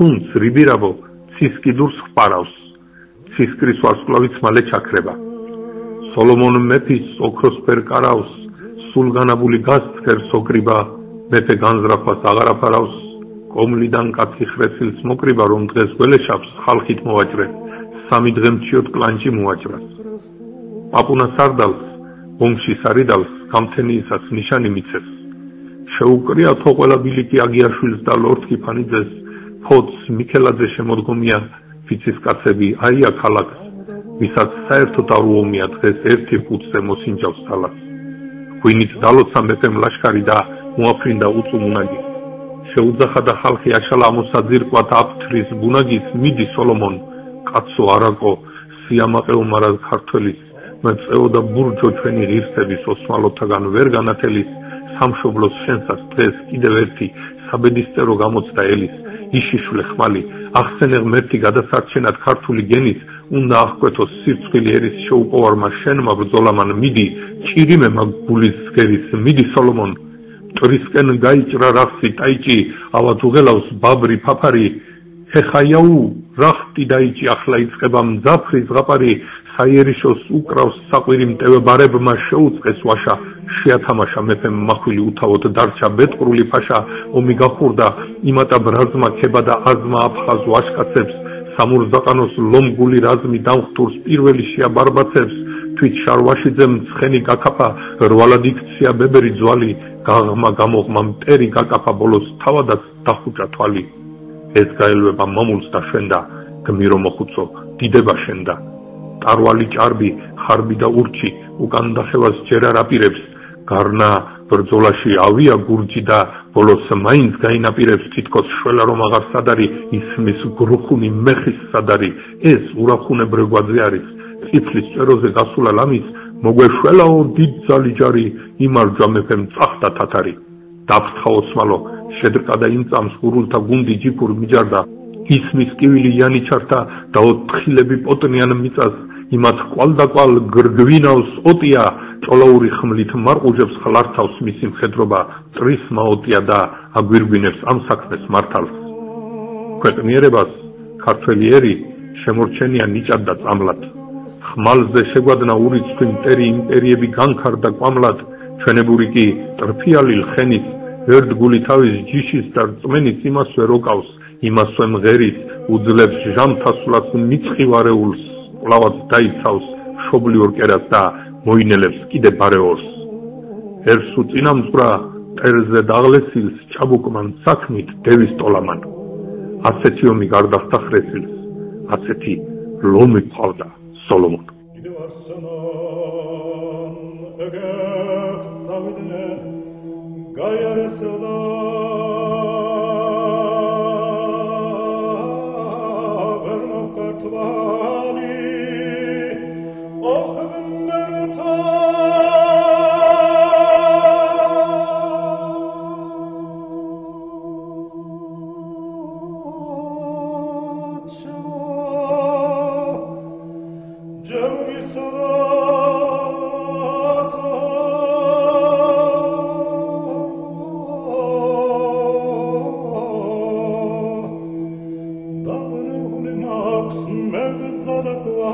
თუნდაც რიბირავო ცის კიდურს ხპარავს, ცისკრის ვარსკვლავიც მალე ჩაქრება. სოლომონ მეფის ოქროსფერ კარავს, სულგანაბული გასცქერს ოკრიბა, მეფე განზრახვას აღარ აფარავს, კომლიდან კაცი ხრესილს მოკრიბა, რომ დღეს გველეშაპს ხალხით მოვაჭრეს, 3 დღე მჩიოთ კლანჭი მოაჭრას. პაპუნას არდალს, ომში სარიდალს, გამთენიისას ნიშანი მიცეს. შეუკრია თო ყველა ბილიკი აგიაშვილს და ლორთქი ფანიძეს, ფოც მიქელაძე შემოდგომია, ვიცის კაცები აია ქალაქს, ვისაც საერთოდ არ უომია დღეს ერთი ხუთზე მოსინჯავს თალას. ღვინით დალოცა მეფემ ლაშქარი და მოაფრინდა უწუმუნაგი. შეუძახა და ხალხი აშალა ამოსაძირკვათ აფთრის ბუნაგის, მიდი სოლომონ, კაცო არაკო, სიამაყე უმარად ქართველის, მეწეოდა ბურჯო ჩვენი ღირსების, ოსმალოთაგან ვერ განათელის, სამშობლოს შენსას დღეს კიდევ ერთი საბედისწერო გამოცდა ელის, იშიშვლე ხმალი, ახსენე ღმერთი გადასარჩენად ქართული გენის, უნდა აღკვეთოს სირცხვილი ერის შეუპოვარმა შენმა ბრძოლამან, მიდი, ჭირიმე მაგ გულის ზგერის, მიდი სოლომონ, მტრისკენ გაიჭრა რახსი ტაიჭი, ავად უღელავს ბაბრი ფაფარი, ხეხაიაუ, რახტი დაიჭი, ახლა იწყება მძაფრი ზღაპარი, საიერიშოს უკრავს საყვირი მტევებარებმა შეუწყეს ვაშა, შეათამაშა მეფემ მახვილი უთავოდ დარჩა ბეტყრული ფაშა, ომი გახურდა, იმატა ბრაზმა ქება და აზმა აფხაზ ვაშკაცებს, სამურზაყანოს ლომგული რაზმი დამხტურს პირველი შეაბარბაცებს, თვით შარვაშიძემ ცხენი გაკაფა, რვალად იქცია ბებერი ძვალი, გაღმა გამოღმა მტერი გაკაფა, ბოლოს თავადაც დახუჭა თვალი. ეს გაელვება მამულს და შენდა, გმირო მოხუცო, დიდება შენდა. ტარვალი ჭარბი, ხარბი და ურჩი, უკან დახევას ჯერ არ აპირებს, გარნა ბრძოლაში ავია გურჯი და ბოლოს მაინც გაინაპირებს, თითქოს შველა რომ აღარ სადარი, ისმის გრუხუნი მეხის სადარი, ეს ურახუნე ბრეგვაძე არის, წიფლის ჭეროზე გასულა ლამის, მოგვეშველაო დიდ ძალიჯარი, იმარჯვა მეფემ წახდა თათარი. დაფრთხა ოსმალო, შედრკა და იმწამს გურულთა გუნდი ჯიფურ მიჯარდა, ისმის კივილი იანიჩართა და ოთხილები პოტნიან მიწას, იმათ კვალდაკვალ გრგვინავს ოტია, ჭოლაური ხმლით მარყუჟებს ხლართავს მისი მხედრობა, წრის მაოტია და აგვირგვინებს ამ საქმეს მართალს. ქვეყნიერებას ქართველი ერი შემორჩენია ნიჭად და წამლად. ხმალზე შეგვადნა ურიცხვი მტერი იმპერიები განქარდა კვამლად, ჩვენებური კი ტრფიალი ლხენის, ერთგული თავის ჯიშის და რწმენის იმას ვერ ოკავს, იმასვე მღერის, უძლებს ჟამთასვლას მიცხივარეულს, ყლავად დაიცავს შობლიურ კერას და მოინელებს კიდე ბარეორს. ერსუ წინამძღვრა ტერზე დაღლესილს, ჭაბუკმან საქმით დევის ტოლამან. ასეთი ომი გარდახდა ხრესილს, ასეთი ლომი ყავდა სოლომონ. Max, me zada tua